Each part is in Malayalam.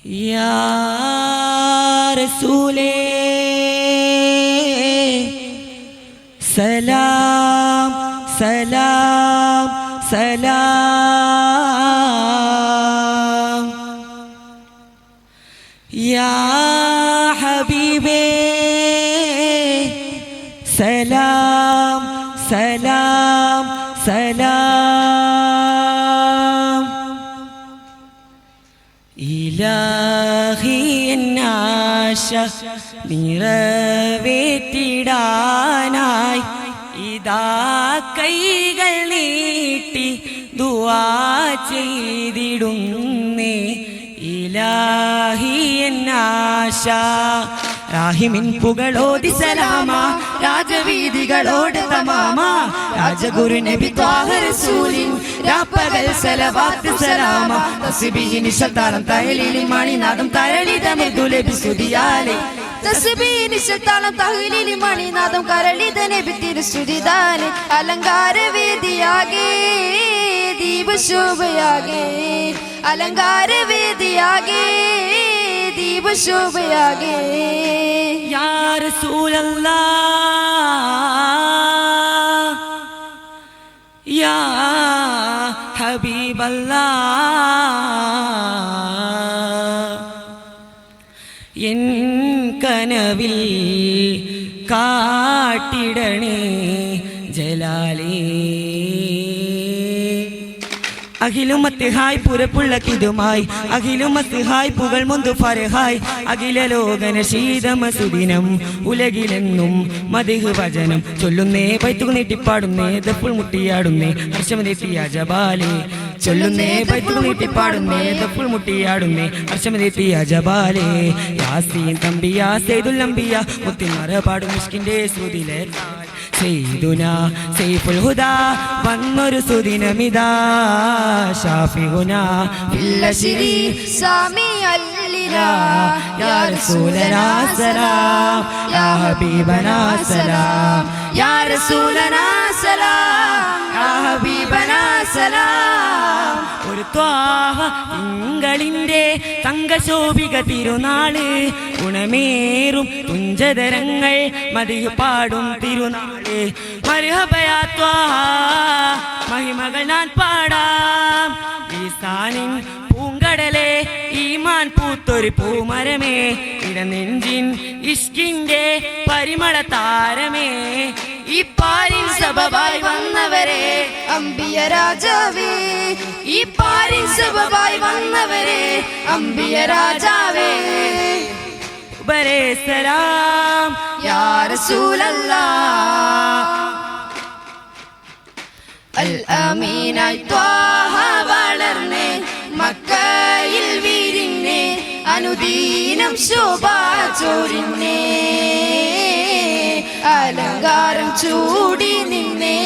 Ya Rasule Salam Salam Salam Ya Habibi Salam Salam Salam Ilahi Nasha നിറവേറ്റിടാനായി ഇതാ കൈകൾ നീട്ടി ദുആ ചെയ്തിടുന്നേ ഇലാഹി എന്നാശ റാഹിമിൻ പുകളോതി സലാമ രാജവീതികളോട് തമാമ രാജഗുരു നബി ത്വാഹ റസൂലിൻ രാപ്പകൽ സലവാത്ത് സലാമ തസ്ബീഹ് നിശതാളം തഹലീലിൻ മണിനാദം തരളിത മൃദുലബി സ്തുതിയാലേ തസ്ബീഹ് നിശതാളം തഹലീലിൻ മണിനാദം കരളിത നബി തിരുസ്തുതിദാലെ അലങ്കാര വേദിയാകെ ദീപശോഭയാകെ അലങ്കാര വേദിയാകെ ദീപശോഭയാകെ യാ റസൂലല്ലാഹ് യാ ഹബീബല്ലാഹ് എൻ കനവിൽ കാട്ടിടണേ ജലാലേ അഖിലുമത്ത് ഹായ് പുരപ്പുള്ളക്കിതുമായി അഖിലുമത്ത് ഹായ് പുകൾ മുന്തു ഫർഹായ് അഖില ലോകന ശീതമസുദിനം ഉലകിലെന്നും മദിഹ് വചനം ചൊല്ലുന്നേ ബൈത്തുകൾ നീട്ടിപ്പാടുന്നേ ദഫുൾ മുട്ടിയാടുന്നേ ഹർഷമതെത്തിയ ജബാലേ ചൊല്ലുന്നേ ബൈത്തുകൾ നീട്ടിപ്പാടുന്നേ ദഫുൾ മുട്ടിയാടുന്നേ ഹർഷമതെത്തിയ ജബാലേ യാസീൻ തമ്പിയ സൈദുൽ അംബിയ മുത്തിമറ പാടും മിഷ്കിന്റെ ശ്രുതിലെ സയ്യിദുന സൈഫുൽ ഹുദാ വന്നൊരു സുദിനമിതാ ഷാഫിഉന ബില്ലശിരി സാമി അല്ലിലാ യാ റസൂലനാ സലാം യാ ഹബീബനാ സലാം യാ റസൂലനാ സലാം യാ ഹബീബനാ സലാം ഒരു ത്വാഹ തിങ്കളിന്റെ തങ്കശോഭിക തിരുനാള് ഗുണമേറും തുഞ്ചതരങ്ങൾ മദിഹ് പാടും തിരുനാള് മർഹബയാ ത്വാഹ മഹിമകൾ ഞാൻ പാടാം ഈസാനിൻ പൂങ്കടലേ ഈമാൻ പൂത്തൊരു പൂമരമേ ഇടനെഞ്ചിൻ ഇഷ്കിന്റെ പരിമള താരമേ ഈ പാരിൻ സബബായി വന്നവരെ അംബിയ രാജാവേ ഈ പാരിൻ സബബായി വന്നവരെ അംബിയ രാജാവേ ബരേ സലാം യാ റസൂലല്ലാഹ് അൽ അമീനായി ത്വാഹ വളർന്നേ മക്കയിൽ വിരിഞ്ഞേ അനുദീനം ശോഭ ചോരിന്നേ അലങ്കാരം ചൂടി നിന്നേ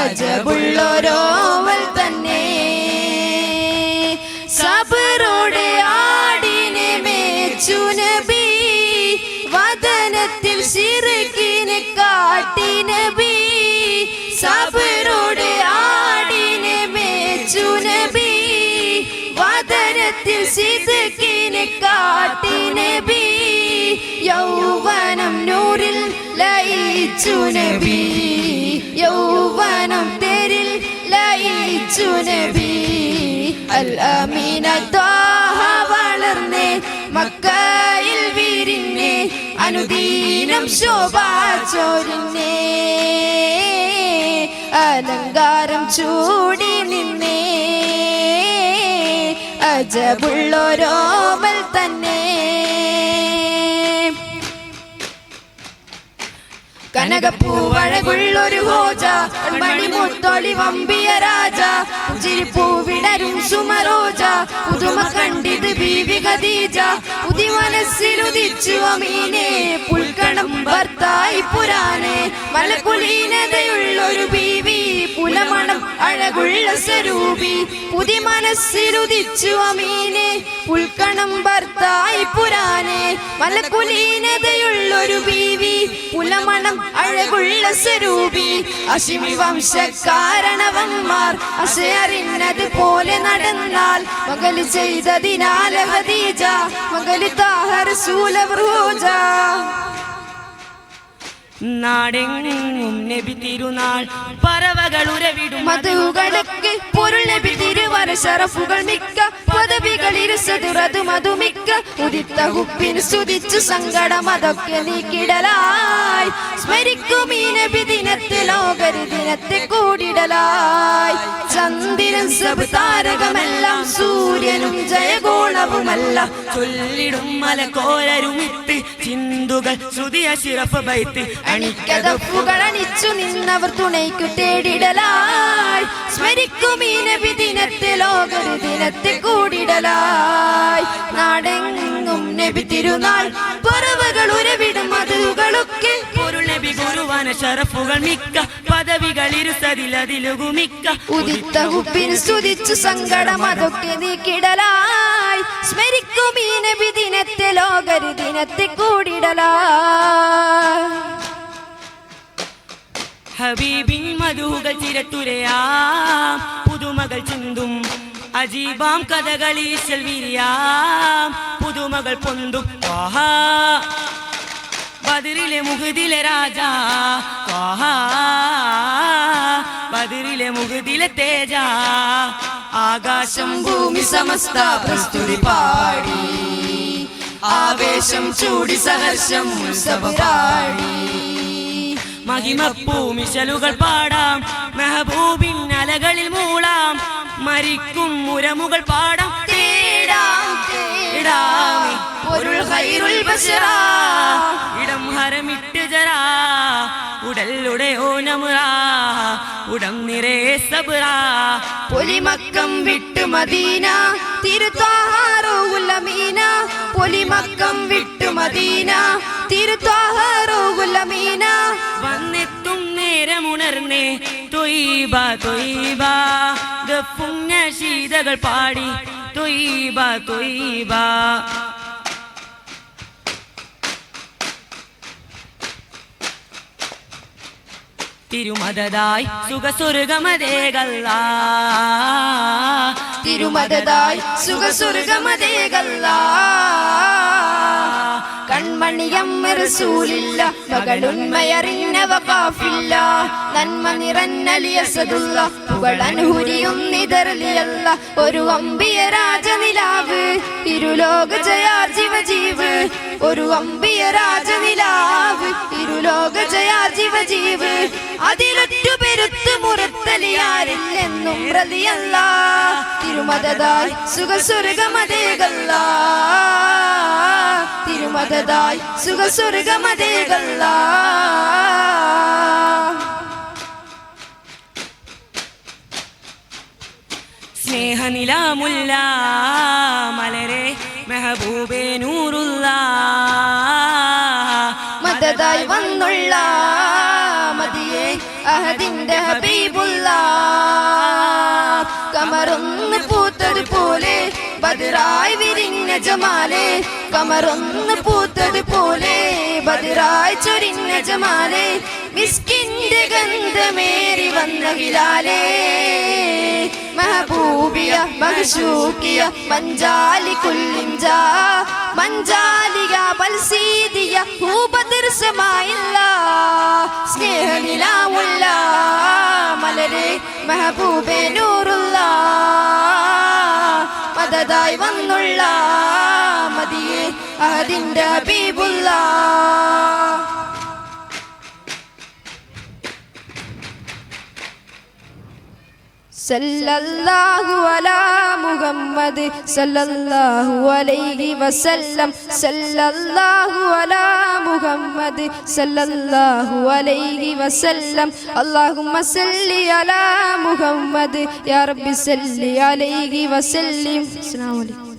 അജബുള്ളോരോവൽ തന്നെ സബറോടെ ആടിനെ മേച്ചു നബി വദനത്തിൽ ശിർകിനെ കാട്ടി നബി സബറോടെ ആടിനെ മേച്ചു നബി വദനത്തിൽ ശിർകിനെ കാട്ടി നബി യൗവനം നൂറിൽ ലയിച്ചു നബി യൗവനം തേരിൽ ലയിച്ചു നബി അൽ അമീന ത്വാഹ വളർന്നേ മക്കയിൽ വിരിഞ്ഞേ അനുദീനം ശോഭ ചോരിന്നേ അലങ്കാരം ചൂടി നിന്നേ അജബുള്ളോരോമൽ തന്നെ കനകപ്പൂവഴകുള്ളൊരു ഹോജ മണിമുത്തൊളി വമ്പിയ രാജ പുഞ്ചിരിപ്പൂവിടരും സുമരോജ പുതുമ കണ്ടിത് ബീവി ഖദീജ പുതി മനസ്സിലുദിച്ചു അമീനെ പുൽക്കണം ഭർത്തായി പുരാനെ മലകുലീനതയുള്ളൊരു ബീവി പുലമണം അഴകുള്ള സ്വരൂപി പുതി മനസ്സിലുദിച്ചു അമീനെ പുൽക്കണം ഭർത്തായി പുരാനെ മലകുലീനതയുള്ളൊരു ബീവി പുലമണം അഴകുള്ള സ്വരൂപി അശിമി വംശക്കാരണവന്മാർ അശയറിഞ്ഞത് പോലെ നടന്ന തിരുനാൾ മകള് ചെയ്തതിനാൽ ഖദീജ മകള് താഹ റസൂല റൂജ നാടെങ്ങും നബി തിരുനാൾ പറവകൾ ഉരവിടും മധുകൾക്ക് പൊരുൾ നബി തിരുവര ശറഫുകൾ മിക്ക പദവികൾ ഇരുസതുറതു മധുമിക്ക ഉദിത്ത ഹുബിന് സ്തുതിച്ചു സങ്കടം അതൊക്കെ നീക്കിടലായി സ്മരിക്കും ഈ നബി ദിനത്തെ ലോകരി ദിനത്തെ കൂടിടലായി ചന്ദ്രൻ സബ് താരകമെല്ലാം സൂര്യനും ജയഗോളവുമല്ല ചൊല്ലിടും മലക്കോരരുമിത്ത് ചിന്തുകൾ ശ്രുതി അശിറഫ് ബൈത്ത് അണിക്കതപ്പുകൾ അണിച്ചു നിന്നവർ തുണയ്ക്കു തേടിടലായി സ്മരിക്കും ഈ നബി ദിനത്തെ ലോകരി ദിനത്തെ കൂടിടലായി നാടെങ്ങും നബി തിരുനാൾ പറവകൾ ഉരവിടും മധുകളൊക്കെ പൊരുൾ നബി ഗുരുവാന ശറഫുകൾ മിക്ക പദവികൾ ഇരുസതിലതിലുകുമിക്ക ഉദിത്ത ഹുബിന് സ്തുതിച്ചു സങ്കടം അതൊക്കെ നീക്കിടലായി സ്മരിക്കും ഈ നബി ദിനത്തെ ലോകരി ദിനത്തെ കൂടിടലായി ഹബീബിൻ മധുകൾ ചിരത്തുരയാം പുതുമകൾ ചിന്തും അജീബാം കഥകളീശൽ വിരിയാം പുതുമകൾ പൊന്തും ബദറിലെ മുഹദിലെ രാജാ ബദറിലെ മുഹദിലെ തേജ ആകാശം ഭൂമി സമസ്ത പ്രസ്തുതി പാടി ആവേശം ചൂടി സഹർഷം ഉത്സവ പാടി മഹിമപ്പൂമിശലുകൾ പാടാം മെഹബൂബിൻ അലകളിൽ മൂളാം മരിക്കും മുരമുകൾ പാടാം തേടാം പൊരുൾ ഖൈറുൽ ബശറ ഇടം ഹരമിട്ട് ജരാ ഉടലുടെ ഓനമുറ ഉടം നിറേ സബ്റ പൊലിമക്കം വിട്ടു മദീന തിരുത്വാഹാറോഗുലമീന പൊലിമക്കം വിട്ടു മദീന തിരുത്വാഹാറോഗുലമീന വന്നെത്തും നേരമുണർന്നേ തൊയ്ബ തൊയ്ബ ഗഫും നശീദകൾ പാടി തൊയ്ബ തൊയ്ബ തിരുമദതായി സുഖസ്വർഗമതേകല്ല തിരുമദതായി സുഖസ്വർഗമതേകല്ല കൺമണിയം റസൂലില്ല മകളുണ്മയറിഞ്ഞവ കാഫില്ല നന്മ നിറന്നലിയസതുള്ള പുകളനുഹുരിയും നിതർലിയല്ല ഒരു അമ്പിയ രാജനിലാവ് ഇരുലോക ജയാർ ജീവജീവ് ഒരു അമ്പിയ രാജനിലാവ് ഇരുലോക ജയാർ ജീവജീവ് അതിലൊറ്റു പെരുത്ത് മുറത്തലിയാരില്ലെന്നും പ്രതിയല്ല തിരുമദതായി സുഖസ്വർഗമതേകല്ല തിരുമദതായി സുഖസ്വർഗമതേകല്ല സ്നേഹനിലാമുല്ല മലരെ മെഹബൂബേ നൂറുള്ള മദതായി വന്നുള്ള മദിയെ അഹദിന്റെ ഹബീബുള്ള കമറൊന്ന് പൂത്തതുപോലെ ബദറായി വിരിഞ്ഞ ജമാലെ കമറൊന്ന് പൂത്തതുപോലെ ബദറായി ചൊരിഞ്ഞ ജമാലെ മിസ്കിന്റെ ഗന്ധമേറി വന്ന ഹിലാലേ മെഹബൂബിയ മഹ്ശൂക്കിയ മഞ്ചാലി കുല്ലിഞ്ച മഞ്ചാലിയ ബൽസീദിയ ഹൂബദിർസമായില്ല സ്നേഹനിലാമുള്ള മലരെ മെഹബൂബേ നൂറുള്ള മദതായി വന്നുള്ള മദിയെ അഹദിന്റെ ഹബീബുള്ള സല്ലല്ലാഹു അലാ മുഹമ്മദ് സല്ലല്ലാഹു അലൈഹി വസല്ലം സല്ലല്ലാഹു അലാ മുഹമ്മദ് സല്ലല്ലാഹു അലൈഹി വസല്ലം അല്ലാഹുമ്മ സല്ലി അലാ മുഹമ്മദ് യാ റബ്ബി സല്ലി അലൈഹി വസല്ലിം. അസ്സലാമു അലൈക്കും.